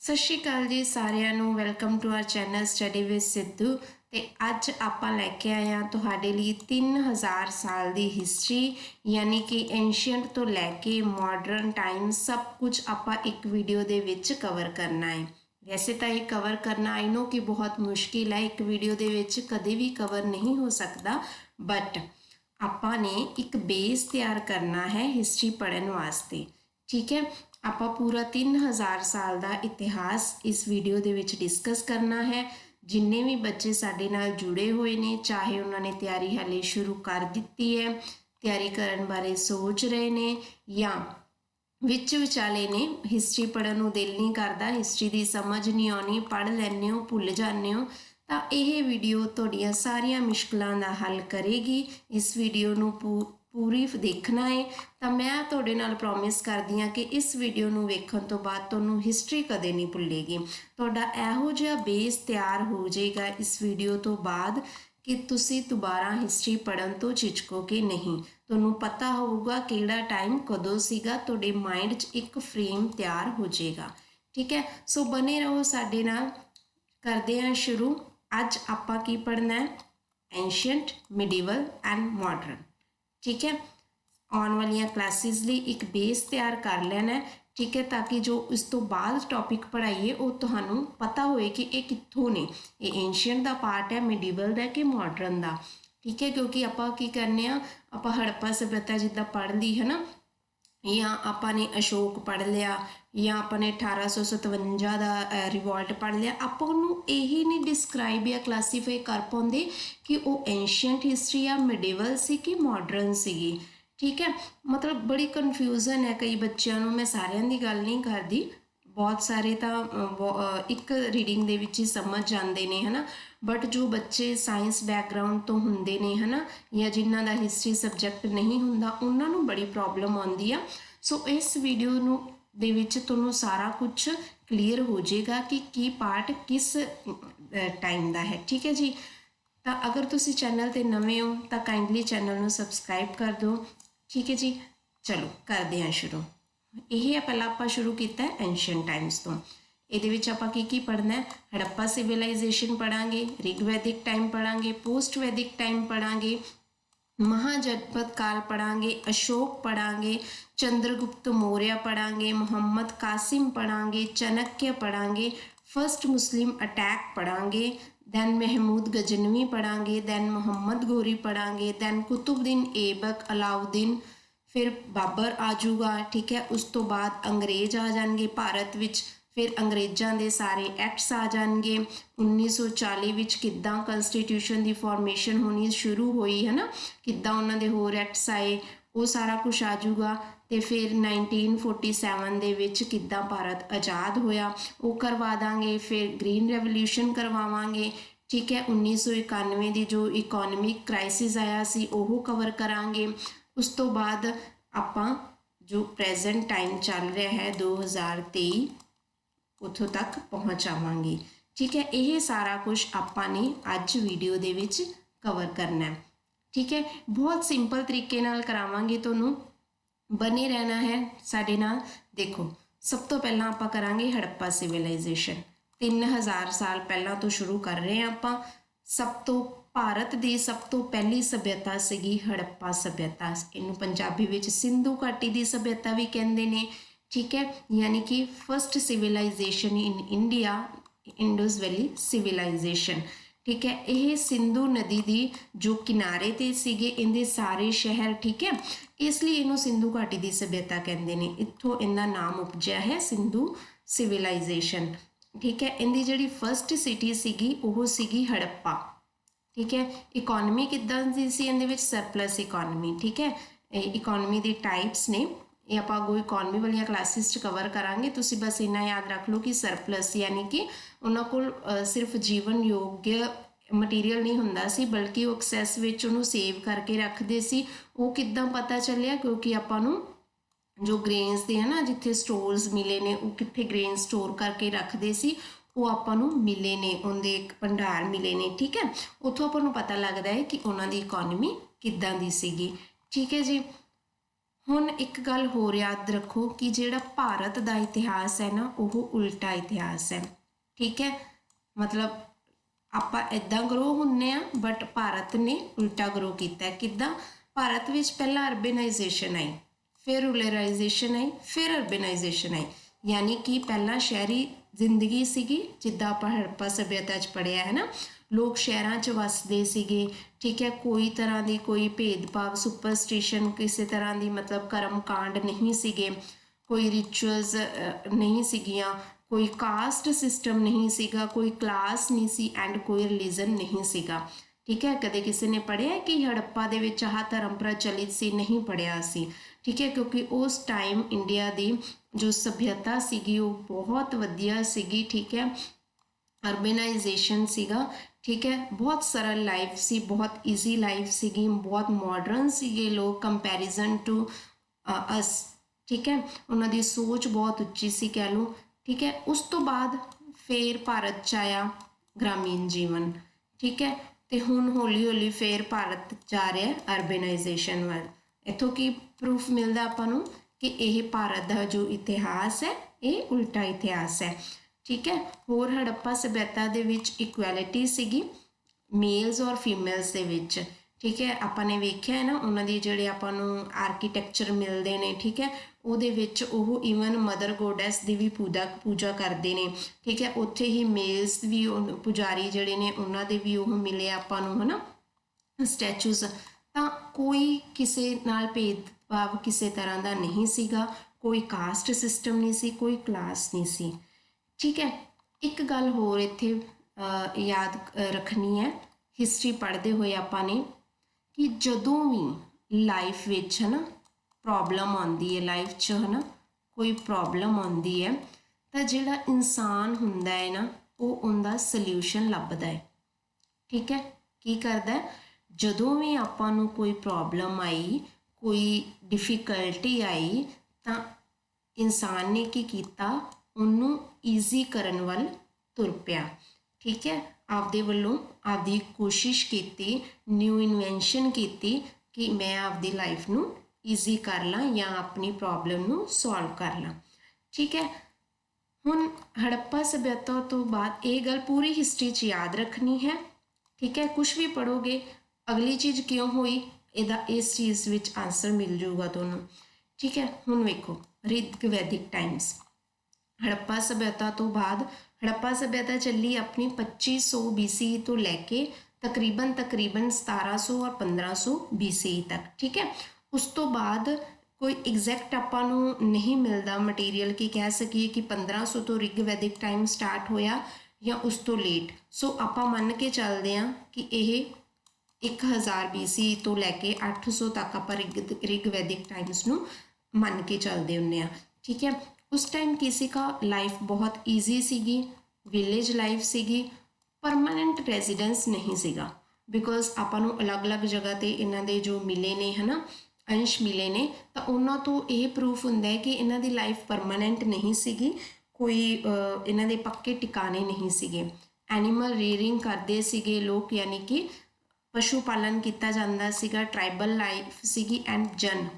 सत श्री अकाल जी सारिਆਂ ਨੂੰ welcome to our channel study with Sidhu ਤੇ ਅੱਜ ਆਪਾਂ ਲੈ ਕੇ ਆਏ ਹਾਂ ਤੁਹਾਡੇ ਲਈ 3000 ਸਾਲ ਦੀ ਹਿਸਟਰੀ ਯਾਨੀ ਕਿ ਐਂਸ਼ੀਅੰਟ ਤੋਂ ਲੈ ਕੇ ਮਾਡਰਨ ਟਾਈਮ ਸਭ ਕੁਝ ਆਪਾਂ ਇੱਕ ਵੀਡੀਓ ਦੇ ਵਿੱਚ ਕਵਰ ਕਰਨਾ ਹੈ। वैसे तो ये कवर करना आई नो कि बहुत मुश्किल है, एक वीडियो दे विच कदे भी कवर नहीं हो सकता, बट आपां ने एक बेस तैयार करना है हिस्ट्री पढ़न वास्ते। ठीक है, आपां पूरा 3000 साल का इतिहास इस वीडियो दे विच डिस्कस करना है। जिन्ने भी बच्चे साडे नाल जुड़े हुए ने, चाहे उन्होंने तैयारी हाले शुरू कर दी है, तैयारी करन बारे सोच रहे ने या विच विचाले ने हिस्ट्री पढ़न नूं दिल नहीं करता, हिस्ट्री की समझ नहीं आनी, पढ़ लैंदे हो भुल जाते हो, तो यह वीडियो तुहाड़ियां सारियां मुश्किलों का हल करेगी। इस वीडियो नूं पूरी देखना है तो मैं तुहाडे नाल प्रॉमिस करदी हाँ कि इस वीडियो नूं वेखण तो बाद तुहानूं हिस्ट्री कदे नहीं भुलेगी। तुहाडा इहो जिहा बेस तैयार हो जाएगा इस वीडियो तो बाद कि तुसी दोबारा हिस्ट्री पढ़न तो झिझकोगे नहीं। तुहानूं पता होगा किहड़ा टाइम कदों सीगा, तुहाडे माइंड 'च एक फ्रेम तैयार हो जाएगा। ठीक है, सो बने रहो साडे नाल। करदे हां शुरू। अज आपां की पढ़ना है? Ancient, medieval and modern. ठीक है, आने वाली क्लासिस लिए एक बेस तैयार कर लेना है। ठीक है, ताकि जो इस तो बाद टॉपिक पढ़ाइए वो तुहानूं पता होए कि ये कित्थों ने, ये एंशियंट का पार्ट है, मिडीवल का कि मॉडर्न का। ठीक है, क्योंकि आपां की करने आपां हड़प्पा सभ्यता जिद्दां पढ़ ली है ना, या आपने अशोक पढ़ लिया, या आपने 1857 का रिवॉल्ट पढ़ लिया, आप यही नहीं डिस्क्राइब या क्लासीफाई कर पाते कि वो एंशियंट हिस्ट्री या मिडीवल सी कि मॉडर्न सी। ठीक है, मतलब बड़ी कन्फ्यूजन है कई बच्चों को। मैं सारिਆਂ की गल नहीं करती, बहुत सारे तो एक रीडिंग दे विच ही समझ जाते हैं, है ना। बट जो बच्चे साइंस बैकग्राउंड तो होंगे ने, है ना, या जिन्हों का हिस्ट्री सबजैक्ट नहीं होंदा, उन्होंने बड़ी प्रॉब्लम आती है। सो इस वीडियो नूं दे विच तुहानूं सारा कुछ क्लीयर हो जाएगा कि की पार्ट किस टाइम का है। ठीक है जी, तो अगर तुसी चैनल ते नवे हो तो काइंडली चैनल नूं सबसक्राइब कर दो। ठीक है जी, चलो करते हैं शुरू। यही है पहला आपां शुरू किया एंशियंट टाइम्स तो। ये आपां की पढ़ना है? हड़प्पा सिविलाइजेशन पढ़ांगे, ऋग्वैदिक टाइम पढ़ांगे, पोस्ट वैदिक टाइम पढ़ांगे, महाजनपद काल पढ़ांगे, अशोक पढ़ांगे, चंद्रगुप्त मौर्य पढ़ांगे, मोहम्मद कासिम पढ़ांगे, चाणक्य पढ़ांगे, फर्स्ट मुस्लिम अटैक पढ़ांगे, दैन महमूद गजनवी पढ़ांगे, दैन मोहम्मद गोरी पढ़ांगे, दैन कुतुबुद्दीन ऐबक, अलाउद्दीन, फिर बाबर आ जाऊगा। ठीक है, उस तो बाद अंग्रेज आ जाएंगे भारत विच, फिर अंग्रेज़ों के सारे एक्ट्स आ जाएंगे। 1940 विच किद्दां कॉन्स्टिट्यूशन की फॉर्मेशन होनी शुरू हुई, है ना, किद्दां उन्होंने होर एक्ट्स आए, वो सारा कुछ आ जाऊगा। तो फिर 1947 दे विच किद्दां भारत आज़ाद होया वो करवा देंगे। फिर ग्रीन रेवोल्यूशन करवावांगे। ठीक है, 1991 की जो इकोनॉमिक क्राइसिस आया सी वो कवर करांगे। उस तो बाद आपां जो प्रेजेंट टाइम चल रहा है 2023 उतों तक पहुँचावांगे। ठीक है, यह सारा कुछ आपने अज वीडियो दे विच कवर करना है। ठीक है, बहुत सिंपल तरीके नाल करावांगे, तुहानूं बने रहना है साडे नाल। देखो, सब तो पहला आपां करांगे हड़प्पा सिविलाइजेशन। 3000 साल पहला तो शुरू कर रहे हैं आपां। सब तो भारत की सब तो पहली सभ्यता सीगी हड़प्पा सभ्यता। इनू पंजाबी विच सिंधु घाटी की सभ्यता भी कहते हैं। ठीक है, यानी कि first civilisation in India, Indus valley civilisation. ठीक है, यह सिंधु नदी की जो किनारे ते सीगे इनके सारे शहर। ठीक है, इसलिए इनू सिंधु घाटी की सभ्यता कहते हैं। इत्थों इनका नाम उपजया है सिंधु सिविलाइजेशन। ठीक है, इनकी जिहड़ी फर्स्ट सिटी सीगी वो सीगी हड़प्पा। ठीक है, इकोनॉमी किद्दां दी सी इहदे विच? Surplus economy. ठीक है, इकोनॉमी दी टाइप्स ने, ये आप अगों इकोनॉमी वाली क्लासिस कवर करांगे। तुसी बस इन्ना याद रख लो कि सरप्लस यानी कि उन्हां कोल सिर्फ जीवन योग्य मटीरियल नहीं हुंदा सी, बल्कि वो एक्सैस विच उहनूं सेव करके रखते सी। वो किद्दां पता चलिया? क्योंकि आपां नूं जो ग्रेन्स दे है ना जिथे स्टोर्स मिले ने, वो कित्थे ग्रेन स्टोर करके रखते सी, वो आपां नूं मिले ने, उनके भंडार मिले ने। ठीक है, उत्थों आपां नूं पता लगता है कि उन्हां दी इकोनॉमी किद्दां दी सीगी। ठीक है जी, ਹੁਣ ਇੱਕ ਗੱਲ ਹੋਰ ਯਾਦ ਰੱਖੋ ਕਿ ਜਿਹੜਾ ਭਾਰਤ ਦਾ ਇਤਿਹਾਸ ਹੈ ਨਾ ਉਹ ਉਲਟਾ ਇਤਿਹਾਸ ਹੈ। ਠੀਕ ਹੈ, ਮਤਲਬ ਆਪਾਂ ਇੱਦਾਂ ਗਰੋ ਹੁੰਨੇ ਆ ਬਟ ਭਾਰਤ ਨੇ ਉਲਟਾ ਗਰੋ ਕੀਤਾ। ਕਿੱਦਾਂ? ਭਾਰਤ ਵਿੱਚ ਪਹਿਲਾਂ ਅਰਬਨਾਈਜੇਸ਼ਨ ਆਈ, ਫਿਰ ਰੂਰਲਾਈਜੇਸ਼ਨ ਆਈ, ਫਿਰ ਅਰਬਨਾਈਜੇਸ਼ਨ ਆਈ। यानी कि पहला शहरी जिंदगी सीगी, जिद्दां आपां हड़प्पा सभ्यता च पढ़िया है ना, लोग शहरां च वसदे सीगे। ठीक है, कोई तरह की कोई भेदभाव सुपरस्टिशन किसी तरह की मतलब कर्म कांड नहीं सीगे, कोई रिचुअल्स नहीं सीगियां, कोई कास्ट सिस्टम नहीं सीगा, कोई क्लास नहीं सी एंड कोई रिलीजन नहीं सीगा। ठीक है, कदे किसी ने पढ़िया कि हड़प्पा दे विच आह धर्म प्रचलित सी? नहीं पढ़िया सी। ठीक है, क्योंकि उस टाइम इंडिया की जो सभ्यता सीगी वो बहुत वधिया सीगी। ठीक है, अर्बनाइजेशन सीगा। ठीक है, बहुत सरल लाइफ सी, बहुत ईजी लाइफ सीगी, बहुत मॉडर्न सीगे लोग कंपैरिजन टू अस। ठीक है, उन्होंने सोच बहुत उच्ची सी कह लो। ठीक है, उस तो बाद फिर भारत च आया ग्रामीण जीवन। ठीक है, तो हुण हौली हौली फिर भारत जा रहा है अर्बनाइजेशन वाल। इत्थों की प्रूफ मिलता आपां नूं कि यह भारत का जो इतिहास है ये उल्टा इतिहास है। ठीक है, होर हड़प्पा सभ्यता दे विच इक्वैलिटी सीगी मेल्स और फीमेल्स दे विच। ठीक है, आपां ने वेख्या है ना उन्हां दी जिहड़े आपां नूं आर्कीटैक्चर मिलदे ने। ठीक है, उहदे विच ओह ईवन मदर गोडैस दी भी पूजा करदे ने। ठीक है, उत्थे ही मेल्स भी पुजारी जिहड़े ने उन्हां दे भी ओह मिले आपां नूं है ना स्टैचूज। ਤਾਂ ਕੋਈ ਕਿਸੇ ਨਾਲ ਭੇਦਭਾਵ ਕਿਸੇ ਤਰ੍ਹਾਂ ਦਾ ਨਹੀਂ ਸੀਗਾ, ਕੋਈ ਕਾਸਟ ਸਿਸਟਮ ਨਹੀਂ ਸੀ, ਕੋਈ ਕਲਾਸ ਨਹੀਂ ਸੀ। ਠੀਕ ਹੈ, ਇੱਕ ਗੱਲ ਹੋਰ ਇੱਥੇ ਯਾਦ ਰੱਖਣੀ ਹੈ ਹਿਸਟਰੀ ਪੜ੍ਹਦੇ ਹੋਏ ਆਪਾਂ ਨੇ ਕਿ ਜਦੋਂ ਵੀ ਲਾਈਫ ਵਿੱਚ ਹੈ ਨਾ ਪ੍ਰੋਬਲਮ ਆਉਂਦੀ ਹੈ, ਲਾਈਫ 'ਚ ਹੈ ਨਾ ਕੋਈ ਪ੍ਰੋਬਲਮ ਆਉਂਦੀ ਹੈ ਤਾਂ ਜਿਹੜਾ ਇਨਸਾਨ ਹੁੰਦਾ ਹੈ ਨਾ ਉਹ ਉਹਦਾ ਸਲਿਊਸ਼ਨ ਲੱਭਦਾ ਹੈ। ਠੀਕ ਹੈ, ਕੀ ਕਰਦਾ? ਜਦੋਂ ਵੀ ਆਪਾਂ ਨੂੰ ਕੋਈ ਪ੍ਰੋਬਲਮ ਆਈ, ਕੋਈ ਡਿਫਿਕਲਟੀ ਆਈ ਤਾਂ ਇਨਸਾਨ ਨੇ ਕੀ ਕੀਤਾ? ਉਹਨੂੰ ਈਜ਼ੀ ਕਰਨ ਵੱਲ ਤੁਰ ਪਿਆ। ਠੀਕ ਹੈ, ਆਪਦੇ ਵੱਲੋਂ ਆਪਦੀ ਕੋਸ਼ਿਸ਼ ਕੀਤੀ, ਨਿਊ ਇਨਵੈਂਸ਼ਨ ਕੀਤੀ ਕਿ ਮੈਂ ਆਪਦੀ ਲਾਈਫ ਨੂੰ ਈਜ਼ੀ ਕਰ ਲਾਂ ਜਾਂ ਆਪਣੀ ਪ੍ਰੋਬਲਮ ਨੂੰ ਸੋਲਵ ਕਰ ਲਾਂ। ਠੀਕ ਹੈ, ਹੁਣ ਹੜੱਪਾ ਸਭਿਅਤਾ ਤੋਂ ਬਾਅਦ ਇਹ ਗੱਲ ਪੂਰੀ ਹਿਸਟਰੀ 'ਚ ਯਾਦ ਰੱਖਣੀ ਹੈ। ਠੀਕ ਹੈ, ਕੁਛ ਵੀ ਪੜ੍ਹੋਗੇ अगली चीज़ क्यों हुई इहदा इस चीज़ विच आंसर मिल जाऊगा तुहानूं। ठीक है, हुण वेखो रिग वैदिक टाइम्स हड़प्पा सभ्यता तो बाद हड़प्पा सभ्यता चली अपनी 2500 BC तो लैके तकरीबन 1700 और 1500 BC तक। ठीक है, उस तो बाद कोई एग्जैक्ट आपां नूं नहीं मिलता मटीरियल कि कह सकीए कि 1500 तो रिग वैदिक टाइम स्टार्ट होया या उस तो लेट। सो आपां मन के चलते हैं कि यह 1000 BC तो लैके 800 तक आप रिग वैदिक टाइम्स नूं मन के चलते हुंदे आ। ठीक है, उस टाइम किसी का लाइफ बहुत ईजी सीगी, विलेज लाइफ सीगी, परमानेंट रेजिडेंस नहीं सीगा बिकॉज आपां नूं अलग अलग जगह ते इन्हां दे जो मिले ने है ना अंश मिले ने तो उन्हां तो यह प्रूफ हुंदा है कि इन्हां दी लाइफ परमानेंट नहीं सीगी, कोई इन्हां दे पक्के टिकाने नहीं सीगे। एनीमल रीयरिंग करते सीगे लोग, यानी कि पशु पालन किया जाता सीगा, ट्राइबल लाइफ सीगी एंड जन।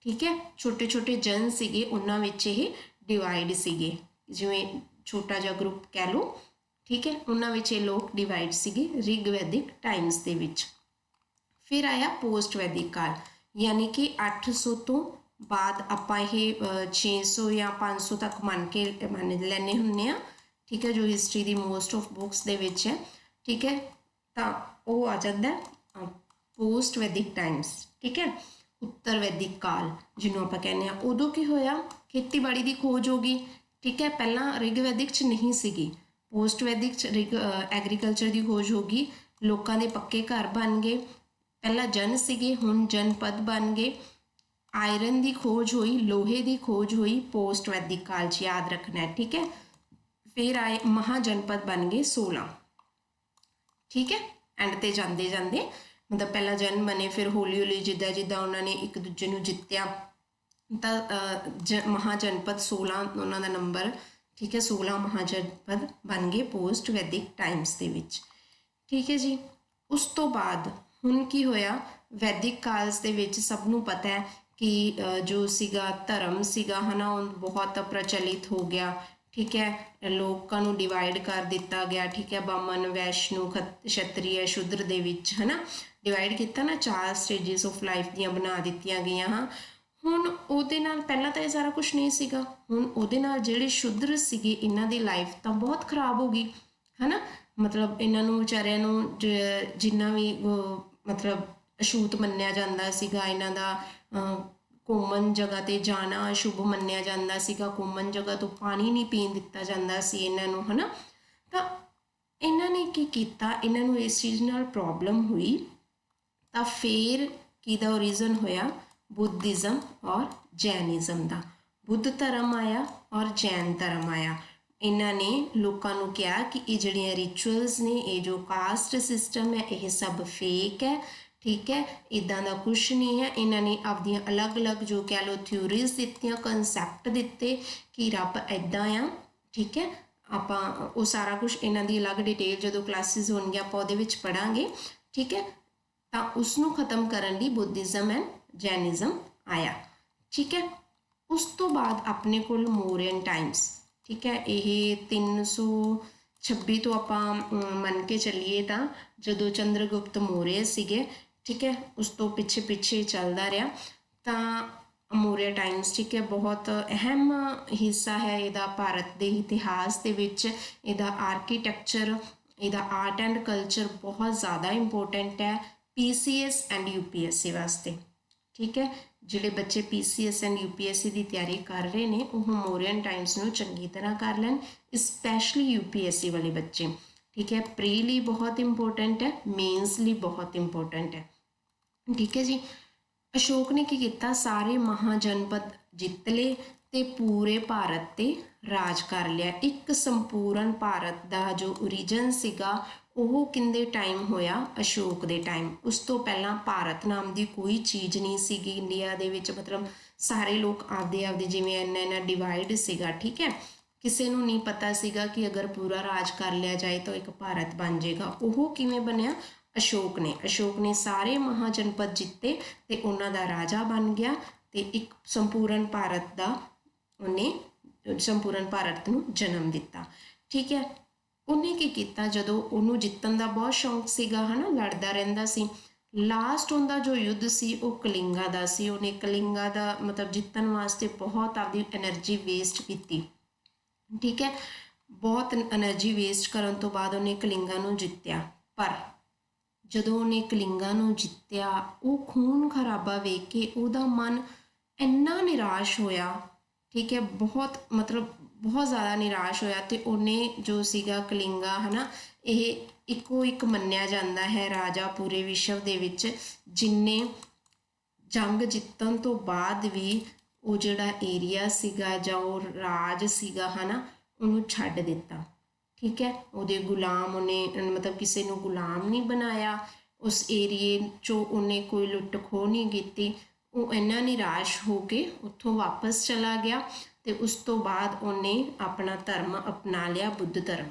ठीक है, छोटे छोटे जन सीगे उन्हां विच ये डिवाइड सीगे, जिवें छोटा जिहा ग्रुप कह लो। ठीक है, उन्हां विच ये लोग डिवाइड सीगे रिग वैदिक टाइम्स दे विच। फिर आया पोस्ट वैदिक काल, यानी कि 800 तो बाद आपां ये 600 या 500 तक मन लैने हुंदे आ। ठीक है, जो हिस्टरी दी मोस्ट ऑफ बुक्स दे विच है। ठीक है, तो वह आ जाता है पोस्ट वैदिक टाइम्स। ठीक है, उत्तर वैदिक काल जिन्हों आप कहने उदों की होया खेतीबाड़ी की खोज होगी। ठीक है, पहला रिग वैदिक च नहीं सीगी, पोस्ट वैदिक च रिग एग्रीकल्चर की खोज होगी, लोगों के पक्के घर बन गए। पहला जन सीगे, हुण जनपद बन गए। आयरन की खोज हुई, लोहे की खोज हुई पोस्ट वैदिक काल च, याद रखना है। ठीक है, फिर आए महाजनपद बन गए 16। ठीक है, एंड ते जाते जाते मतलब पहला जन बने, फिर हौली हौली जिद्दां जिद्दां उन्होंने एक दूजे नूं जित्तिया तो महाजनपद 16 उन्होंने नंबर। ठीक है, 16 महाजनपद बन गए पोस्ट वैदिक टाइम्स दे विच। ठीक है जी, उस तो बाद हुण की होया वैदिक काल्स दे विच सब नूं पता है कि जो सीगा धर्म सीगा है ना ਉਹ बहुत प्रचलित हो गया। ठीक है, ਲੋਕਾਂ ਨੂੰ ਡਿਵਾਈਡ ਕਰ ਦਿੱਤਾ ਗਿਆ। ਠੀਕ ਹੈ, ਬਾਮਨ ਵੈਸ਼ਨੂ ਛਤਰੀਆ ਸ਼ੂਦਰ ਦੇ ਵਿੱਚ ਹੈ ਨਾ ਡਿਵਾਈਡ ਕੀਤਾ ਨਾ, 4 ਸਟੇਜਿਸ ਆਫ ਲਾਈਫ ਦੀਆਂ ਬਣਾ ਦਿੱਤੀਆਂ ਗਈਆਂ। ਹਾਂ, ਹੁਣ ਉਹਦੇ ਨਾਲ ਪਹਿਲਾਂ ਤਾਂ ਇਹ ਸਾਰਾ ਕੁਛ ਨਹੀਂ ਸੀਗਾ, ਹੁਣ ਉਹਦੇ ਨਾਲ ਜਿਹੜੇ ਸ਼ੂਦਰ ਸੀਗੇ ਇਹਨਾਂ ਦੀ ਲਾਈਫ ਤਾਂ ਬਹੁਤ ਖਰਾਬ ਹੋ ਗਈ ਹੈ ਨਾ। ਮਤਲਬ ਇਹਨਾਂ ਨੂੰ ਵਿਚਾਰਿਆਂ ਨੂੰ ਜਿੰਨਾ ਵੀ ਮਤਲਬ ਅਛੂਤ ਮੰਨਿਆ ਜਾਂਦਾ ਸੀਗਾ, ਇਹਨਾਂ ਦਾ ਘੁੰਮਣ ਜਗ੍ਹਾ 'ਤੇ ਜਾਣਾ ਅਸ਼ੁਭ ਮੰਨਿਆ ਜਾਂਦਾ ਸੀਗਾ, ਘੁੰਮਣ ਜਗ੍ਹਾ ਤੋਂ ਪਾਣੀ ਨਹੀਂ ਪੀਣ ਦਿੱਤਾ ਜਾਂਦਾ ਸੀ ਇਹਨਾਂ ਨੂੰ ਹੈ ਨਾ। ਤਾਂ ਇਹਨਾਂ ਨੇ ਕੀ ਕੀਤਾ, ਇਹਨਾਂ ਨੂੰ ਇਸ ਚੀਜ਼ ਨਾਲ ਪ੍ਰੋਬਲਮ ਹੋਈ ਤਾਂ ਫਿਰ ਕਿਹਦਾ ਓਰੀਜਨ ਹੋਇਆ, ਬੁੱਧਿਜ਼ਮ ਔਰ ਜੈਨਿਜ਼ਮ ਦਾ। ਬੁੱਧ ਧਰਮ ਆਇਆ ਔਰ ਜੈਨ ਧਰਮ ਆਇਆ। ਇਹਨਾਂ ਨੇ ਲੋਕਾਂ ਨੂੰ ਕਿਹਾ ਕਿ ਇਹ ਜਿਹੜੀਆਂ ਰਿਚੁਅਲਸ ਨੇ, ਇਹ ਜੋ ਕਾਸਟ ਸਿਸਟਮ ਹੈ, ਇਹ ਸਭ ਫੇਕ ਹੈ। ਠੀਕ ਹੈ, ਇੱਦਾਂ ਦਾ ਕੁਛ ਨਹੀਂ ਹੈ। ਇਹਨਾਂ ਨੇ ਆਪਦੀਆਂ ਅਲੱਗ-ਅਲੱਗ ਜੋ ਕਹਿ ਲਓ ਥਿਊਰੀਜ਼ ਦਿੱਤੀਆਂ, ਕਨਸੈਪਟ ਦਿੱਤੇ ਕਿ ਰੱਬ ਇੱਦਾਂ ਆ। ਠੀਕ ਹੈ, ਆਪਾਂ ਉਹ ਸਾਰਾ ਕੁਛ ਇਹਨਾਂ ਦੀ ਅਲੱਗ ਡਿਟੇਲ ਜਦੋਂ ਕਲਾਸਿਸ ਹੋਣਗੀਆਂ ਆਪਾਂ ਉਹਦੇ ਵਿੱਚ ਪੜ੍ਹਾਂਗੇ। ਠੀਕ ਹੈ, ਤਾਂ ਉਸਨੂੰ ਖਤਮ ਕਰਨ ਲਈ ਬੁੱਧਿਜ਼ਮ ਐਂਡ ਜੈਨਿਜ਼ਮ ਆਇਆ। ਠੀਕ ਹੈ, ਉਸ ਤੋਂ ਬਾਅਦ ਆਪਣੇ ਕੋਲ ਮੌਰੀਅਨ ਟਾਈਮਸ। ਠੀਕ ਹੈ, ਇਹ 326 ਤੋਂ ਆਪਾਂ ਮੰਨ ਕੇ ਚੱਲੀਏ ਤਾਂ ਜਦੋਂ ਚੰਦਰਗੁਪਤ ਮੌਰੀਆ ਸੀਗੇ। ਠੀਕ ਹੈ, ਉਸ ਤੋਂ ਪਿੱਛੇ ਚੱਲਦਾ ਰਿਹਾ ਤਾਂ ਮੌਰੀਆ ਟਾਈਮਸ। ਠੀਕ ਹੈ, ਬਹੁਤ ਅਹਿਮ ਹਿੱਸਾ ਹੈ ਇਹਦਾ ਭਾਰਤ ਦੇ ਇਤਿਹਾਸ ਦੇ ਵਿੱਚ। ਇਹਦਾ ਆਰਕੀਟੈਕਚਰ, ਇਹਦਾ ਆਰਟ ਐਂਡ ਕਲਚਰ ਬਹੁਤ ਜ਼ਿਆਦਾ ਇੰਪੋਰਟੈਂਟ ਹੈ PCS ਐਂਡ UPSC ਵਾਸਤੇ। ਠੀਕ ਹੈ, ਜਿਹੜੇ ਬੱਚੇ PCS ਐਂਡ UPSC ਦੀ ਤਿਆਰੀ ਕਰ ਰਹੇ ਨੇ ਉਹ ਮੌਰੀਅਨ ਟਾਈਮਸ ਨੂੰ ਚੰਗੀ ਤਰ੍ਹਾਂ ਕਰ ਲੈਣ, ਸਪੈਸ਼ਲੀ UPSC ਵਾਲੇ ਬੱਚੇ। ਠੀਕ ਹੈ, ਪ੍ਰੀ ਲਈ ਬਹੁਤ ਇੰਪੋਰਟੈਂਟ ਹੈ, ਮੇਨਸ ਲਈ ਬਹੁਤ ਇੰਪੋਰਟੈਂਟ ਹੈ। ਠੀਕ ਹੈ ਜੀ, ਅਸ਼ੋਕ ਨੇ ਕੀ ਕੀਤਾ, ਸਾਰੇ ਮਹਾਜਨਪਦ ਜਿੱਤ ਲਏ ਤੇ ਪੂਰੇ ਭਾਰਤ 'ਤੇ ਰਾਜ ਕਰ ਲਿਆ। ਇੱਕ ਸੰਪੂਰਨ ਭਾਰਤ ਦਾ ਜੋ ਓਰੀਜਨ ਸੀਗਾ ਉਹ ਕਿੰਦੇ ਟਾਈਮ ਹੋਇਆ, ਅਸ਼ੋਕ ਦੇ ਟਾਈਮ। ਉਸ ਤੋਂ ਪਹਿਲਾਂ ਭਾਰਤ ਨਾਮ ਦੀ ਕੋਈ ਚੀਜ਼ ਨਹੀਂ ਸੀਗੀ ਇੰਡੀਆ ਦੇ ਵਿੱਚ। ਮਤਲਬ ਸਾਰੇ ਲੋਕ ਆਪਦੇ ਜਿਵੇਂ ਇੰਨਾ ਡਿਵਾਈਡ ਸੀਗਾ। ਠੀਕ ਹੈ, ਕਿਸੇ ਨੂੰ ਨਹੀਂ ਪਤਾ ਸੀਗਾ ਕਿ ਅਗਰ ਪੂਰਾ ਰਾਜ ਕਰ ਲਿਆ ਜਾਏ ਤਾਂ ਇੱਕ ਭਾਰਤ ਬਣ ਜਾਏਗਾ। ਉਹ ਕਿਵੇਂ ਬਣਿਆ, ਅਸ਼ੋਕ ਨੇ ਸਾਰੇ ਮਹਾਜਨਪਦ ਜਿੱਤੇ ਤੇ ਉਹਨਾਂ ਦਾ ਰਾਜਾ ਬਣ ਗਿਆ ਤੇ ਇੱਕ ਸੰਪੂਰਨ ਭਾਰਤ ਨੂੰ ਜਨਮ ਦਿੱਤਾ। ਠੀਕ ਹੈ, ਉਹਨੇ ਕੀ ਕੀਤਾ, ਜਦੋਂ ਉਹਨੂੰ ਜਿੱਤਣ ਦਾ ਬਹੁਤ ਸ਼ੌਂਕ ਸੀਗਾ ਹੈ ਨਾ, ਲੜਦਾ ਰਹਿੰਦਾ ਸੀ। ਲਾਸਟ ਉਹਦਾ ਜੋ ਯੁੱਧ ਸੀ ਉਹ ਕਲਿੰਗਾ ਦਾ ਸੀ। ਉਹਨੇ ਕਲਿੰਗਾ ਦਾ ਮਤਲਬ ਜਿੱਤਣ ਵਾਸਤੇ ਬਹੁਤ ਆਪਦੀ ਐਨਰਜੀ ਵੇਸਟ ਕੀਤੀ। ਠੀਕ ਹੈ, ਬਹੁਤ ਐਨਰਜੀ ਵੇਸਟ ਕਰਨ ਤੋਂ ਬਾਅਦ ਉਹਨੇ ਕਲਿੰਗਾ ਨੂੰ ਜਿੱਤਿਆ। ਪਰ ਜਦੋਂ ਉਹਨੇ ਕਲਿੰਗਾ ਨੂੰ ਜਿੱਤਿਆ ਉਹ ਖੂਨ ਖਰਾਬਾ ਵੇਖ ਕੇ ਉਹਦਾ ਮਨ ਇੰਨਾ ਨਿਰਾਸ਼ ਹੋਇਆ। ਠੀਕ ਹੈ, ਬਹੁਤ ਜ਼ਿਆਦਾ ਨਿਰਾਸ਼ ਹੋਇਆ ਤੇ ਉਹਨੇ ਜੋ ਸੀਗਾ ਕਲਿੰਗਾ ਹੈ ਨਾ, ਇਹ ਇੱਕੋ ਇੱਕ ਮੰਨਿਆ ਜਾਂਦਾ ਹੈ ਰਾਜਾ ਪੂਰੇ ਵਿਸ਼ਵ ਦੇ ਵਿੱਚ ਜਿਨਨੇ ਜੰਗ ਜਿੱਤਣ ਤੋਂ ਬਾਅਦ ਵੀ ਉਹ ਜਿਹੜਾ ਏਰੀਆ ਸੀਗਾ ਜਾਂ ਉਹ ਰਾਜ ਸੀਗਾ ਹੈ ਨਾ, ਉਹਨੂੰ ਛੱਡ ਦਿੱਤਾ। ਠੀਕ ਹੈ, ਉਹਦੇ ਗੁਲਾਮ ਉਹਨੇ ਮਤਲਬ ਕਿਸੇ ਨੂੰ ਗੁਲਾਮ ਨਹੀਂ ਬਣਾਇਆ। ਉਸ ਏਰੀਏ 'ਚੋਂ ਉਹਨੇ ਕੋਈ ਲੁੱਟ ਖੋਹ ਨਹੀਂ ਕੀਤੀ। ਉਹ ਇੰਨਾ ਨਿਰਾਸ਼ ਹੋ ਕੇ ਉੱਥੋਂ ਵਾਪਸ ਚਲਾ ਗਿਆ ਤੇ ਉਸ ਤੋਂ ਬਾਅਦ ਉਹਨੇ ਆਪਣਾ ਧਰਮ ਅਪਣਾ ਲਿਆ, ਬੁੱਧ ਧਰਮ।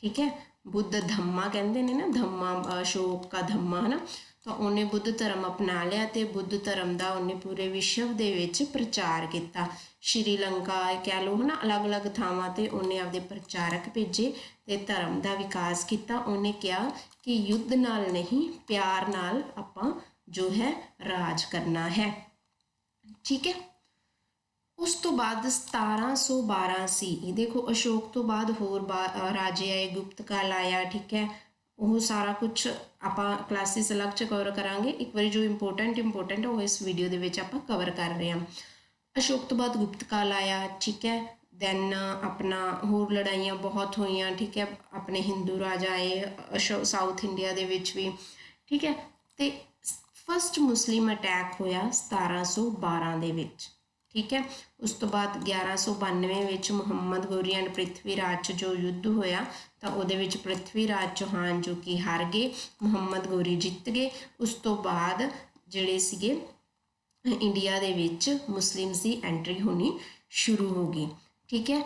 ਠੀਕ ਹੈ, ਬੁੱਧ ਧੰਮਾ ਕਹਿੰਦੇ ਨੇ ਨਾ, ਧੰਮਾ ਅਸ਼ੋਕ ਦਾ ਧੰਮਾ ਹੈ ਨਾ, ਤਾਂ ਉਹਨੇ ਬੁੱਧ ਧਰਮ ਅਪਣਾ ਲਿਆ ਤੇ ਬੁੱਧ ਧਰਮ ਦਾ ਉਹਨੇ ਪੂਰੇ ਵਿਸ਼ਵ ਦੇ ਵਿੱਚ ਪ੍ਰਚਾਰ ਕੀਤਾ। ਸ਼੍ਰੀਲੰਕਾ ਕਹਿ ਲਓ ਹੈ ਨਾ, ਅਲੱਗ-ਅਲੱਗ ਥਾਵਾਂ 'ਤੇ ਉਹਨੇ ਆਪਦੇ ਪ੍ਰਚਾਰਕ ਭੇਜੇ ਤੇ ਧਰਮ ਦਾ ਵਿਕਾਸ ਕੀਤਾ। ਉਹਨੇ ਕਿਹਾ ਕਿ ਯੁੱਧ ਨਾਲ ਨਹੀਂ, ਪਿਆਰ ਨਾਲ ਆਪਾਂ ਜੋ ਹੈ ਰਾਜ ਕਰਨਾ ਹੈ। ਠੀਕ ਹੈ, ਉਸ ਤੋਂ ਬਾਅਦ 1712 ਸੀ। ਦੇਖੋ ਅਸ਼ੋਕ ਤੋਂ ਬਾਅਦ ਹੋਰ ਰਾਜੇ ਆਏ, ਗੁਪਤ ਕਾਲ ਆਇਆ। ਠੀਕ ਹੈ, ਉਹ ਸਾਰਾ ਕੁਛ ਆਪਾਂ ਕਲਾਸਿਸ ਅਲੱਗ 'ਚ ਕਵਰ ਕਰਾਂਗੇ। ਇੱਕ ਵਾਰੀ ਜੋ ਇੰਪੋਰਟੈਂਟ ਉਹ ਇਸ ਵੀਡੀਓ ਦੇ ਵਿੱਚ ਆਪਾਂ ਕਵਰ ਕਰ ਰਹੇ ਹਾਂ। ਅਸ਼ੋਕ ਤੋਂ ਬਾਅਦ ਗੁਪਤ ਕਾਲ ਆਇਆ। ਠੀਕ ਹੈ, ਦੈਨ ਆਪਣਾ ਹੋਰ ਲੜਾਈਆਂ ਬਹੁਤ ਹੋਈਆਂ। ਠੀਕ ਹੈ, ਆਪਣੇ ਹਿੰਦੂ ਰਾਜਾ ਆਏ ਸਾਊਥ ਇੰਡੀਆ ਦੇ ਵਿੱਚ ਵੀ। ਠੀਕ ਹੈ, ਤੇ ਫਸਟ ਮੁਸਲਿਮ ਅਟੈਕ ਹੋਇਆ 1712 ਦੇ ਵਿੱਚ। ਠੀਕ ਹੈ, ਉਸ ਤੋਂ ਬਾਅਦ 1192 ਵਿੱਚ ਮੁਹੰਮਦ ਗੌਰੀ ਐਂਡ ਪ੍ਰਿਥਵੀ ਰਾਜ 'ਚ ਜੋ ਯੁੱਧ ਹੋਇਆ ਤਾਂ ਉਹਦੇ ਵਿੱਚ ਪ੍ਰਿਥਵੀ ਰਾਜ ਚੌਹਾਨ ਜੋ ਕਿ ਹਾਰ ਗਏ, ਮੁਹੰਮਦ ਗੌਰੀ ਜਿੱਤ ਗਏ। ਉਸ ਤੋਂ ਬਾਅਦ ਜਿਹੜੇ ਸੀਗੇ ਇੰਡੀਆ ਦੇ ਵਿੱਚ ਮੁਸਲਿਮਸ ਦੀ ਐਂਟਰੀ ਹੋਣੀ ਸ਼ੁਰੂ ਹੋ ਗਈ। ਠੀਕ ਹੈ,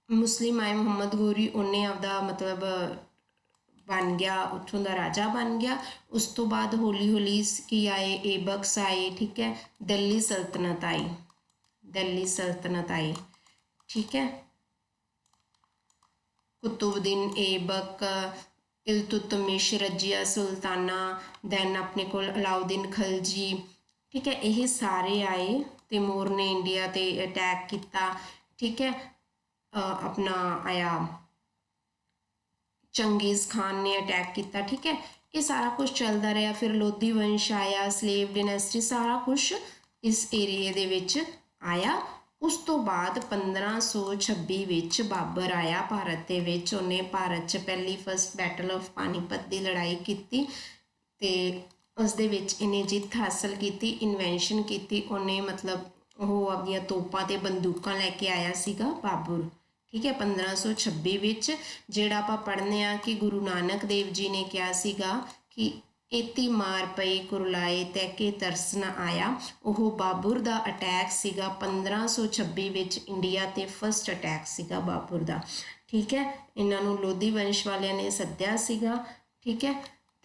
ਮੁਸਲਿਮ ਆਏ, ਮੁਹੰਮਦ ਗੌਰੀ ਉਹਨੇ ਆਪਦਾ ਮਤਲਬ बन गया, उत्थों का राजा बन गया। उस तो बाद हौली हौली की आए, ऐबक्स आए, ठीक है, दिल्ली सल्तनत आई, दिल्ली सल्तनत आई, ठीक है, कुतुबुद्दीन ऐबक, इल्तुतमिश, रजिया सुल्ताना, दैन अपने को अलाउद्दीन खिलजी, ठीक है, ये सारे आए। तैमूर ने इंडिया ते अटैक किया, ठीक है, अपना आया चंगेज़ खान ने अटैक किया, ठीक है, ये सारा कुछ चलता रहा। फिर लोधी वंश आया, स्लेव डिनेस्टी, सारा कुछ इस एरिए दे विच आया। उस तो बाद 1526 विच बाबर आया भारत दे विच। उन्हें भारत च पहली फर्स्ट बैटल ऑफ पानीपत की लड़ाई की ते उस दे विच इन्हें जित हासिल की, इन्वेंशन की। उन्हें मतलब वो अपनी तोपां ते बंदूकां लैके आया सीगा बाबर, ठीक है, 1526 विच। जिहड़ा आपां पढ़ने आ कि गुरु नानक देव जी ने कहा सीगा कि एती मार पई कुरलाए तैके तरस न आया। ਉਹ ਬਾਬਰ ਦਾ ਅਟੈਕ ਸੀਗਾ 1526 ਵਿੱਚ ਇੰਡੀਆ ਤੇ ਫਸਟ ਅਟੈਕ ਸੀਗਾ ਬਾਬਰ ਦਾ, ਠੀਕ ਹੈ। ਇਹਨਾਂ ਨੂੰ ਲੋਧੀ ਵੰਸ਼ ਵਾਲਿਆਂ ਨੇ ਸੱਦਿਆ ਸੀਗਾ, ਠੀਕ ਹੈ।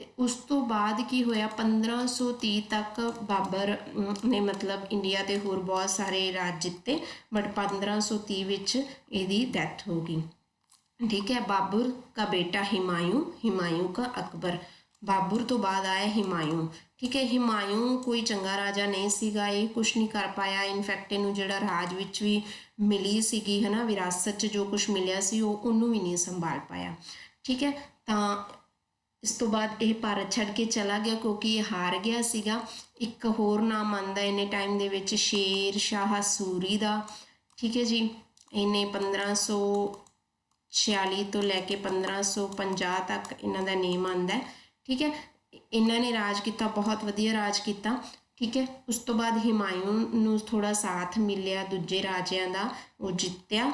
ਤੇ ਉਸ ਤੋਂ ਬਾਅਦ ਕੀ ਹੋਇਆ, 1530 ਤੱਕ ਬਾਬਰ ਨੇ ਮਤਲਬ ਇੰਡੀਆ ਤੇ ਹੋਰ ਬਹੁਤ ਸਾਰੇ ਰਾਜ ਜਿੱਤੇ, ਬਟ 1530 ਵਿੱਚ ਇਹਦੀ ਡੈਥ ਹੋ ਗਈ, ठीक है। बाबर का बेटा हुमायूं, हुमायूं का अकबर। बाबर तो बाद आया हुमायूं, ठीक है। हुमायूं कोई चंगा राजा नहीं सीगा, ये कुछ नहीं कर पाया। इनफैक्ट इनू जिहड़ा राज विच भी मिली सीगी है ना, विरासत च जो कुछ मिलिया सी उन्होंने भी नहीं संभाल पाया, ठीक है। तो इस तो बाद ये भारत छड़ के चला गया क्योंकि ये हार गया सीगा। एक होर नाम आंदा इन्ने टाइम दे विच शेर शाह सूरी दा, ठीक है जी। इन्हें 1546 तो लैके 1550 तक इन्हों का नेम आंदा है, ठीक है। इन्होंने राज किया, बहुत वधिया राज किया, ठीक है। उस तो बाद हुमायूं नूं थोड़ा साथ मिलिया दूजे राजियां दा, वो जित्तिया,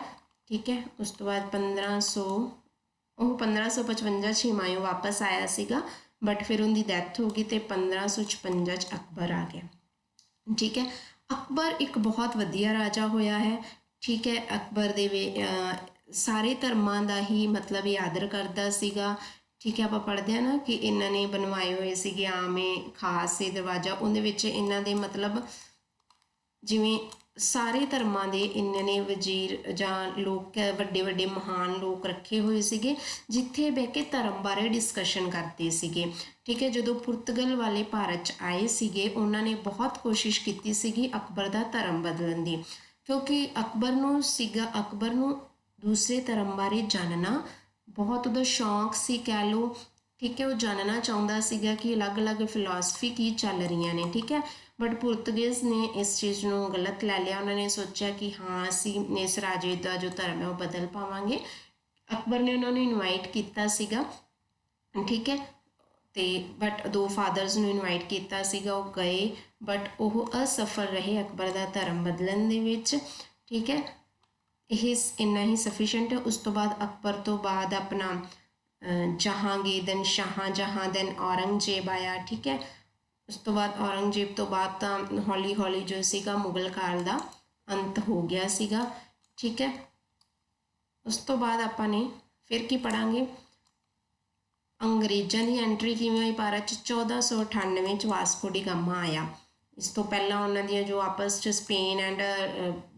ठीक है। उस तो बाद 1555 हुमायूं वापस आया सीगा, बट फिर उनकी डैथ हो गई तो 1556 अकबर आ गया, ठीक है। अकबर एक बहुत वधिया राजा होया है, ठीक है। अकबर दे सारे धर्मां दा ही मतलब ये आदर करता सीगा, ठीक है। आप पढ़ते हैं ना कि इन्होंने बनवाए हुए सीगे आमे खास से दरवाजा, उहदे विच इन्हां दे मतलब जिवें सारे धर्मां दे इन्होंने वजीर जां लोग वड्डे वड्डे महान लोग रखे हुए सीगे, जिथे बह के धर्म बारे डिस्कशन करते सीगे, ठीक है। जदों पुर्तगल वाले भारत च आए सीगे, उन्होंने बहुत कोशिश की सीगी अकबर दा धर्म बदलण दी, क्योंकि अकबर नूं दूसरे धर्म बारे जानना बहुत उहदा शौक सी कह लो, ठीक है। वो जानना चाहता सीगा कि अलग अलग फिलोसफी की चल रही ने, ठीक है। बट पुर्तगीज़ ने इस चीज़ को गलत लै लिया। उन्होंने सोचा कि हाँ असी इस राजे का जो धर्म है वो बदल पावांगे। अकबर ने उन्होंने इनवाइट किया सीगा, ठीक है। तो बट दो फादर्स ने इनवाइट किया सीगा, वो गए बट वो असफल रहे अकबर का धर्म बदलण दे विच, ठीक है। यह इन्ना ही सफिशेंट है। उस तो बाद अकबर तो बाद अपना जहांगीर दैन शाहजहां दैन औरंगजेब आया, ठीक है। उस तो बाद औरंगजेब तो बाद तो हौली हौली जो सीगा मुगल काल का अंत हो गया सीगा, ठीक है। उस तो बाद आपाने फिर की पढ़ांगे, अंग्रेज़ों की एंट्री किवें हुई भारत 1498 च वास्को डी गामा आया। इस तो पहला उन्होंने जो आपस च स्पेन एंड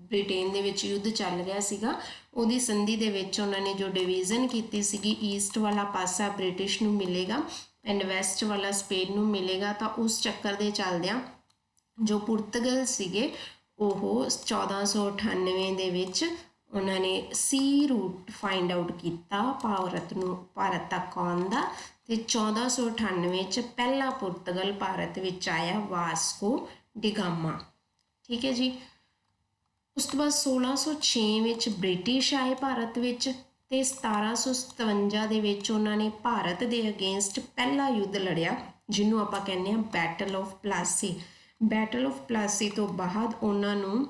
ब्रिटेन दे विच युद्ध चल रहा सीगा, उहदी संधि दे विच उन्होंने जो डिवीजन की सीगी, ईस्ट वाला पासा ब्रिटिश नूं मिलेगा एंड वैसट वाला स्पेन नूं मिलेगा। तो उस चक्कर दे चलदियां जो पुर्तगल सीगे ओह 1498 दे विच उन्होंने सी रूट फाइंड आउट किया भारत तक आउण दा, ते 1498 च पहला पुर्तगल भारत विच आया, वास्को डी गामा, ठीक है जी। उस तो बाद 1606 विच ब्रिटिश आए भारत विच, ते 1757 दे विच उन्होंने भारत दे अगेंस्ट पहला युद्ध लड़िया, जिन्हों आपां कहने आ battle of Plassey. Battle of Plassey तो बाद उन्होंने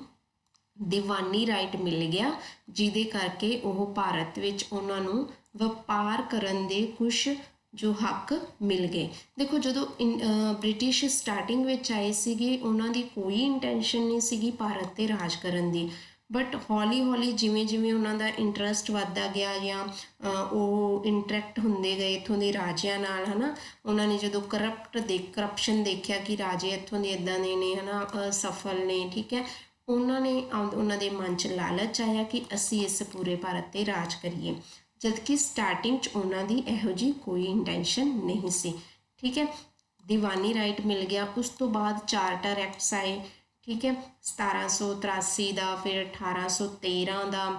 दीवानी राइट मिल गया, जिदे करके वह भारत विच उन्होंने वपार करन दे कुछ जो हक मिल गए। देखो जो ब्रिटिश स्टार्टिंग विच आए सीगे, उन्हां दी कोई इंटेंशन नहीं सीगी भारत ते राज करन दी, ਬਟ ਹੌਲੀ ਹੌਲੀ ਜਿਵੇਂ ਜਿਵੇਂ ਉਹਨਾਂ ਦਾ ਇੰਟਰਸਟ ਵੱਧਦਾ ਗਿਆ ਜਾਂ ਉਹ ਇੰਟਰੈਕਟ ਹੁੰਦੇ ਗਏ ਇੱਥੋਂ ਦੇ ਰਾਜਿਆਂ ਨਾਲ, ਹੈ ਨਾ, ਉਹਨਾਂ ਨੇ ਜਦੋਂ ਕਰਪਸ਼ਨ ਦੇਖਿਆ ਕਿ ਰਾਜੇ ਇੱਥੋਂ ਦੇ ਇੱਦਾਂ ਦੇ ਨੇ, ਹੈ ਨਾ, ਅਸਫਲ ਨੇ, ਠੀਕ ਹੈ, ਉਹਨਾਂ ਨੇ ਉਹਨਾਂ ਦੇ ਮਨ 'ਚ ਲਾਲਚ ਆਇਆ ਕਿ ਅਸੀਂ ਇਸ ਪੂਰੇ ਭਾਰਤ 'ਤੇ ਰਾਜ ਕਰੀਏ, ਜਦਕਿ ਸਟਾਰਟਿੰਗ 'ਚ ਉਹਨਾਂ ਦੀ ਇਹੋ ਜਿਹੀ ਕੋਈ ਇੰਟੈਂਸ਼ਨ ਨਹੀਂ ਸੀ, ਠੀਕ ਹੈ। ਦੀਵਾਨੀ ਰਾਈਟ ਮਿਲ ਗਿਆ। ਉਸ ਤੋਂ ਬਾਅਦ ਚਾਰਟਰ ਐਕਟਸ ਆਏ, ਠੀਕ ਹੈ, 1783 ਦਾ, ਫਿਰ 1813 ਦਾ,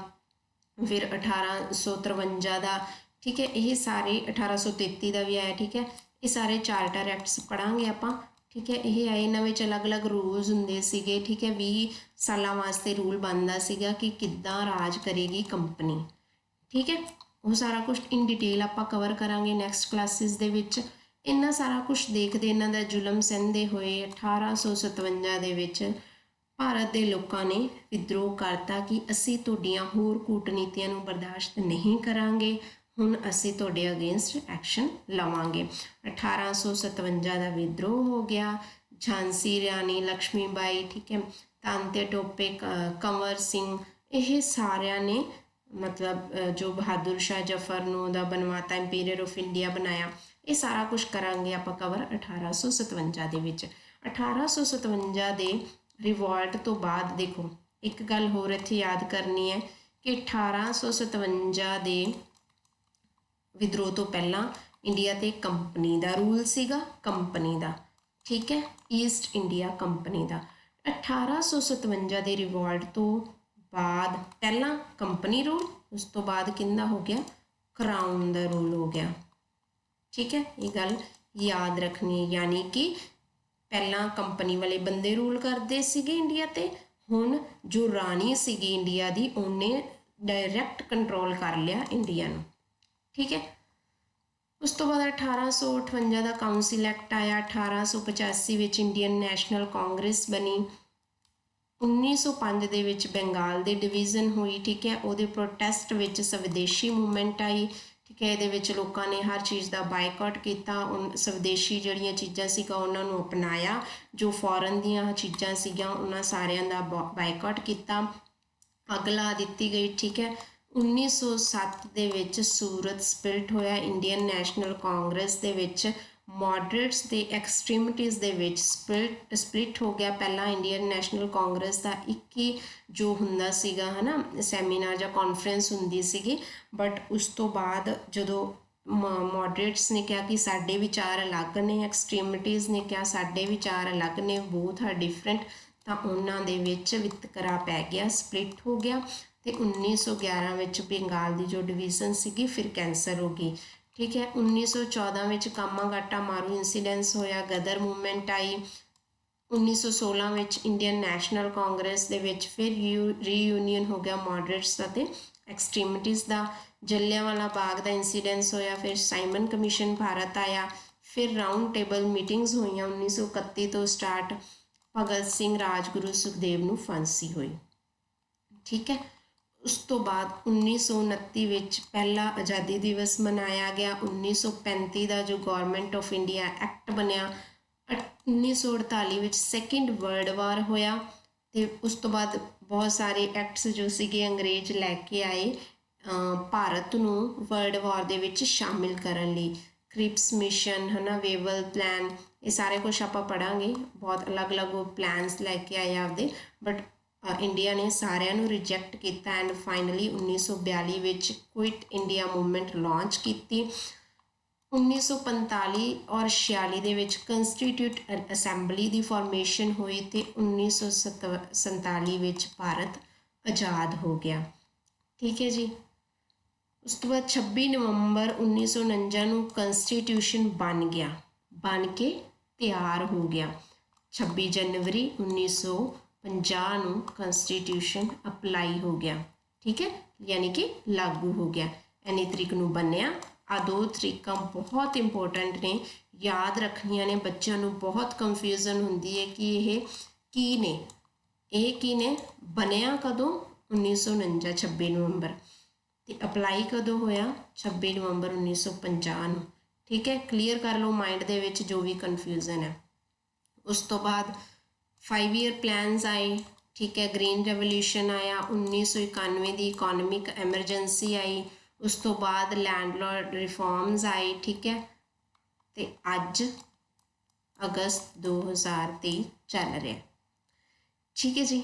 ਫਿਰ 1853 ਦਾ, ਠੀਕ ਹੈ, ਇਹ ਸਾਰੇ 1833 ਦਾ ਵੀ ਆਇਆ, ਠੀਕ ਹੈ, ਇਹ ਸਾਰੇ ਚਾਰਟਰ ਐਕਟਸ ਪੜ੍ਹਾਂਗੇ ਆਪਾਂ, ਠੀਕ ਹੈ। ਇਹ ਆਏ, ਇਹਨਾਂ ਵਿੱਚ ਅਲੱਗ-ਅਲੱਗ ਰੂਲਸ ਹੁੰਦੇ ਸੀਗੇ, ਠੀਕ ਹੈ, 20 ਸਾਲਾਂ ਵਾਸਤੇ ਰੂਲ ਬਣਦਾ ਸੀਗਾ ਕਿ ਕਿੱਦਾਂ ਰਾਜ ਕਰੇਗੀ ਕੰਪਨੀ, ਠੀਕ ਹੈ। ਉਹ ਸਾਰਾ ਕੁਛ ਇਨ ਡਿਟੇਲ ਆਪਾਂ ਕਵਰ ਕਰਾਂਗੇ ਨੈਕਸਟ ਕਲਾਸਿਸ ਦੇ ਵਿੱਚ। ਇੰਨਾ ਸਾਰਾ ਕੁਛ ਦੇਖਦੇ ਇਹਨਾਂ ਦਾ ਜ਼ੁਲਮ ਸਹਿੰਦੇ ਹੋਏ 1857 ਦੇ ਵਿੱਚ ਭਾਰਤ ਦੇ ਲੋਕਾਂ ਨੇ ਵਿਦਰੋਹ ਕਰਤਾ ਕਿ ਅਸੀਂ ਤੁਹਾਡੀਆਂ ਹੋਰ ਕੂਟਨੀਤੀਆਂ ਨੂੰ ਬਰਦਾਸ਼ਤ ਨਹੀਂ ਕਰਾਂਗੇ, ਹੁਣ ਅਸੀਂ ਤੁਹਾਡੇ ਅਗੇਂਸਟ ਐਕਸ਼ਨ ਲਵਾਂਗੇ। 1857 ਦਾ ਵਿਦਰੋਹ ਹੋ ਗਿਆ। ਝਾਂਸੀ ਰਾਣੀ ਲక్ష్ਮੀ ਬਾਈ, ਠੀਕ ਹੈ, ਤਾਂਤੇ ਟੋਪੇ, ਕੰਵਰ ਸਿੰਘ, ਇਹ ਸਾਰਿਆਂ ਨੇ ਮਤਲਬ ਜੋ ਬਹਾਦਰ ਸ਼ਾਹ ਜ਼ਫਰ ਨੂੰ ਉਹਦਾ ਬਣਵਾਤਾ, ਇੰਪੀਰੀਅਰ ਆਫ ਇੰਡੀਆ ਬਣਾਇਆ। ਇਹ ਸਾਰਾ ਕੁਝ ਕਰਾਂਗੇ ਆਪਾਂ ਕਵਰ 1857 ਦੇ ਵਿੱਚ। 1857 ਦੇ ਰਿਵੋਲਟ ਤੋਂ ਬਾਅਦ ਦੇਖੋ ਇੱਕ ਗੱਲ ਹੋਰ ਇੱਥੇ ਯਾਦ ਕਰਨੀ ਹੈ ਕਿ 1857 ਦੇ ਵਿਦਰੋਹ ਤੋਂ ਪਹਿਲਾਂ ਇੰਡੀਆ 'ਤੇ ਕੰਪਨੀ ਦਾ ਰੂਲ ਸੀਗਾ, ਕੰਪਨੀ ਦਾ, ਠੀਕ ਹੈ, ਈਸਟ ਇੰਡੀਆ ਕੰਪਨੀ ਦਾ। 1857 ਦੇ ਰਿਵੋਲਟ ਤੋਂ ਬਾਅਦ ਪਹਿਲਾਂ ਕੰਪਨੀ ਰੂਲ, ਉਸ ਤੋਂ ਬਾਅਦ ਕਿਹਦਾ ਹੋ ਗਿਆ, ਕਰਾਊਨ ਦਾ ਰੂਲ ਹੋ ਗਿਆ, ਠੀਕ ਹੈ। ਇਹ ਗੱਲ ਯਾਦ ਰੱਖਣੀ, ਯਾਨੀ ਕਿ ਪਹਿਲਾਂ ਕੰਪਨੀ ਵਾਲੇ ਬੰਦੇ ਰੂਲ ਕਰਦੇ ਸੀਗੇ ਇੰਡੀਆ 'ਤੇ, ਹੁਣ ਜੋ ਰਾਣੀ ਸੀਗੀ ਇੰਡੀਆ ਦੀ ਉਹਨੇ ਡਾਇਰੈਕਟ ਕੰਟਰੋਲ ਕਰ ਲਿਆ ਇੰਡੀਆ ਨੂੰ, ਠੀਕ ਹੈ। ਉਸ ਤੋਂ ਬਾਅਦ 1858 ਦਾ ਕਾਉਂਸਿਲ ਐਕਟ ਆਇਆ। 1885 ਵਿੱਚ ਇੰਡੀਅਨ ਨੈਸ਼ਨਲ ਕਾਂਗਰਸ ਬਣੀ। 1905 ਦੇ ਵਿੱਚ ਬੰਗਾਲ ਦੀ ਡਿਵੀਜ਼ਨ ਹੋਈ, ਠੀਕ ਹੈ, ਉਹਦੇ ਪ੍ਰੋਟੈਸਟ ਵਿੱਚ ਸਵਦੇਸ਼ੀ ਮੂਵਮੈਂਟ ਆਈ, ਠੀਕ ਹੈ। ਇਹਦੇ ਵਿੱਚ ਲੋਕਾਂ ਨੇ ਹਰ ਚੀਜ਼ ਦਾ ਬਾਈਕਾਟ ਕੀਤਾ, ਸਵਦੇਸ਼ੀ ਜਿਹੜੀਆਂ ਚੀਜ਼ਾਂ ਸੀਗਾ ਉਹਨਾਂ ਨੂੰ ਅਪਣਾਇਆ, ਜੋ ਫੋਰਨ ਦੀਆਂ ਚੀਜ਼ਾਂ ਸੀਗੀਆਂ ਉਹਨਾਂ ਸਾਰਿਆਂ ਦਾ ਬਾਈਕਾਟ ਕੀਤਾ, ਅੱਗ ਲਾ ਦਿੱਤੀ ਗਈ, ਠੀਕ ਹੈ। 1907 ਦੇ ਵਿੱਚ ਸੂਰਤ ਸਪਲਿਟ ਹੋਇਆ। ਇੰਡੀਅਨ ਨੈਸ਼ਨਲ ਕਾਂਗਰਸ ਦੇ ਵਿੱਚ ਮੋਡਰੇਟਸ ਤੇ ਐਕਸਟ੍ਰੀਮਿਟੀਜ਼ ਦੇ ਵਿੱਚ ਸਪਲਿਟ ਹੋ ਗਿਆ। ਪਹਿਲਾਂ ਇੰਡੀਅਨ ਨੈਸ਼ਨਲ ਕਾਂਗਰਸ ਦਾ ਇੱਕ ਹੀ ਜੋ ਹੁੰਦਾ ਸੀਗਾ, ਹੈ ਨਾ, ਸੈਮੀਨਾਰ ਜਾਂ ਕਾਨਫਰੰਸ ਹੁੰਦੀ ਸੀਗੀ, ਬਟ ਉਸ ਤੋਂ ਬਾਅਦ ਜਦੋਂ ਮੋਡਰੇਟਸ ਨੇ ਕਿਹਾ ਕਿ ਸਾਡੇ ਵਿਚਾਰ ਅਲੱਗ ਨੇ, ਐਕਸਟ੍ਰੀਮਿਟੀਜ਼ ਨੇ ਕਿਹਾ ਸਾਡੇ ਵਿਚਾਰ ਅਲੱਗ ਨੇ, ਬੋਥ ਆਰ ਡਿਫਰੈਂਟ, ਤਾਂ ਉਹਨਾਂ ਦੇ ਵਿੱਚ ਵਿਤਕਰਾ ਪੈ ਗਿਆ, ਸਪਲਿਟ ਹੋ ਗਿਆ। ਤੇ 1911 ਵਿੱਚ ਬੰਗਾਲ ਦੀ ਜੋ ਡਿਵੀਜ਼ਨ ਸੀਗੀ ਫਿਰ ਕੈਂਸਲ ਹੋ ਗਈ, ਠੀਕ ਹੈ। 1914 ਵਿੱਚ ਕਾਮਾਗਾਟਾ ਮਾਰੂ ਇੰਸੀਡੈਂਸ ਹੋਇਆ, ਗਦਰ ਮੂਵਮੈਂਟ ਆਈ। 1916 ਵਿੱਚ ਇੰਡੀਅਨ ਨੈਸ਼ਨਲ ਕਾਂਗਰਸ ਦੇ ਵਿੱਚ ਫਿਰ ਰੀਯੂਨੀਅਨ ਹੋ ਗਿਆ ਮੋਡਰੇਟਸ ਦਾ ਤੇ ਐਕਸਟ੍ਰੀਮਿਟੀਜ਼ ਦਾ। ਜਲਿਆਂਵਾਲਾ ਬਾਗ ਦਾ ਇੰਸੀਡੈਂਸ ਹੋਇਆ, ਫਿਰ ਸਾਈਮਨ ਕਮਿਸ਼ਨ ਭਾਰਤ ਆਇਆ, ਫਿਰ ਰਾਊਂਡ ਟੇਬਲ ਮੀਟਿੰਗਸ ਹੋਈਆਂ 1931 ਤੋਂ ਸਟਾਰਟ। ਭਗਤ ਸਿੰਘ, ਰਾਜਗੁਰੂ, ਸੁਖਦੇਵ ਨੂੰ ਫਾਂਸੀ ਹੋਈ, ਠੀਕ ਹੈ। ਉਸ ਤੋਂ ਬਾਅਦ 1929 ਵਿੱਚ ਪਹਿਲਾ ਆਜ਼ਾਦੀ ਦਿਵਸ ਮਨਾਇਆ ਗਿਆ। 1935 ਦਾ ਜੋ ਗੌਰਮੈਂਟ ਆਫ ਇੰਡੀਆ ਐਕਟ ਬਣਿਆ। 1948 ਵਿੱਚ ਸੈਕਿੰਡ ਵਰਲਡ ਵਾਰ ਹੋਇਆ ਅਤੇ ਉਸ ਤੋਂ ਬਾਅਦ ਬਹੁਤ ਸਾਰੇ ਐਕਟਸ ਜੋ ਸੀਗੇ ਅੰਗਰੇਜ਼ ਲੈ ਕੇ ਆਏ ਭਾਰਤ ਨੂੰ ਵਰਲਡ ਵਾਰ ਦੇ ਵਿੱਚ ਸ਼ਾਮਿਲ ਕਰਨ ਲਈ। ਕ੍ਰਿਪਸ ਮਿਸ਼ਨ, ਹੈ ਨਾ, ਵੇਵਲ ਪਲਾਨ, ਇਹ ਸਾਰੇ ਕੁਛ ਆਪਾਂ ਪੜ੍ਹਾਂਗੇ। ਬਹੁਤ ਅਲੱਗ-ਅਲੱਗ ਉਹ ਪਲਾਨਸ ਲੈ ਕੇ ਆਏ ਆਪਦੇ, ਬਟ ਇੰਡੀਆ ਨੇ ਸਾਰਿਆਂ ਨੂੰ ਰਿਜੈਕਟ ਕੀਤਾ ਐਂਡ ਫਾਈਨਲੀ 1942 ਵਿੱਚ ਕੁਇਟ ਇੰਡੀਆ ਮੂਵਮੈਂਟ ਲਾਂਚ ਕੀਤੀ। 1945 ਔਰ 46 ਦੇ ਵਿੱਚ ਕੰਸਟੀਟਿਊਟ ਅਸੈਂਬਲੀ ਦੀ ਫਾਰਮੇਸ਼ਨ ਹੋਈ ਅਤੇ 1947 ਵਿੱਚ ਭਾਰਤ ਆਜ਼ਾਦ ਹੋ ਗਿਆ, ਠੀਕ ਹੈ ਜੀ। ਉਸ ਤੋਂ ਬਾਅਦ 26 ਨਵੰਬਰ 1949 ਨੂੰ ਕੰਸਟੀਟਿਊਸ਼ਨ ਬਣ ਗਿਆ, ਬਣ ਕੇ ਤਿਆਰ ਹੋ ਗਿਆ। 26 ਜਨਵਰੀ 1950 ਨੂੰ ਕੰਸਟੀਟਿਊਸ਼ਨ ਅਪਲਾਈ ਹੋ ਗਿਆ, ਠੀਕ ਹੈ, ਯਾਨੀ ਕਿ ਲਾਗੂ ਹੋ ਗਿਆ। ਇੰਨੀ ਤਰੀਕ ਨੂੰ ਬਣਿਆ। ਆ ਦੋ ਤਰੀਕਾਂ ਬਹੁਤ ਇੰਪੋਰਟੈਂਟ ਨੇ, ਯਾਦ ਰੱਖਣੀਆਂ ਨੇ। ਬੱਚਿਆਂ ਨੂੰ ਬਹੁਤ ਕਨਫਿਊਜ਼ਨ ਹੁੰਦੀ ਹੈ ਕਿ ਇਹ ਕੀ ਨੇ, ਇਹ ਕੀ ਨੇ। ਬਣਿਆ ਕਦੋਂ? 1949 26 ਨਵੰਬਰ, ਅਤੇ ਅਪਲਾਈ ਕਦੋਂ ਹੋਇਆ? 26 ਨਵੰਬਰ 1950 ਨੂੰ, ਠੀਕ ਹੈ। ਕਲੀਅਰ ਕਰ ਲਓ ਮਾਈਂਡ ਦੇ ਵਿੱਚ ਜੋ ਵੀ ਕਨਫਿਊਜ਼ਨ ਹੈ। ਉਸ ਤੋਂ ਬਾਅਦ 5 ਈਅਰ ਪਲਾਨਸ ਆਏ, ठीक है। ग्रीन रेवोल्यूशन आया, 1991 की इकोनॉमिक एमरजेंसी आई, उस तो बाद लैंडलॉर्ड रिफॉर्म्स आई, ठीक है। तो अज अगस्त 2023 चल रहा है, ठीक है जी।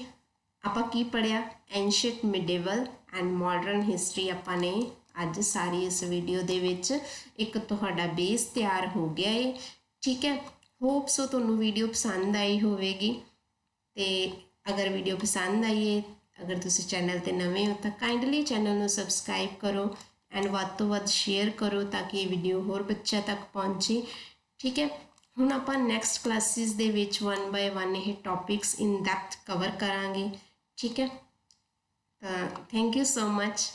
आपां की पढ़िया, ancient medieval and modern history आपां ने अज सारी इस वीडियो दे विच एक तुहाडा बेस तैयार हो गया है, ठीक है। होप सो तुहानूं वीडियो पसंद आई होवेगी। ते अगर वीडियो पसंद आई है, अगर तुसीं चैनल ते नवे हो तो काइंडली चैनल नूं सबसक्राइब करो एंड वध तो वध शेयर करो ताकि ये वीडियो होर बच्चों तक पहुँचे, ठीक है। हुण आपां नैक्सट क्लासिस दे विच 1 बाय 1 ये टॉपिक्स इन डैप्थ कवर करांगे, ठीक है। Thank you so much.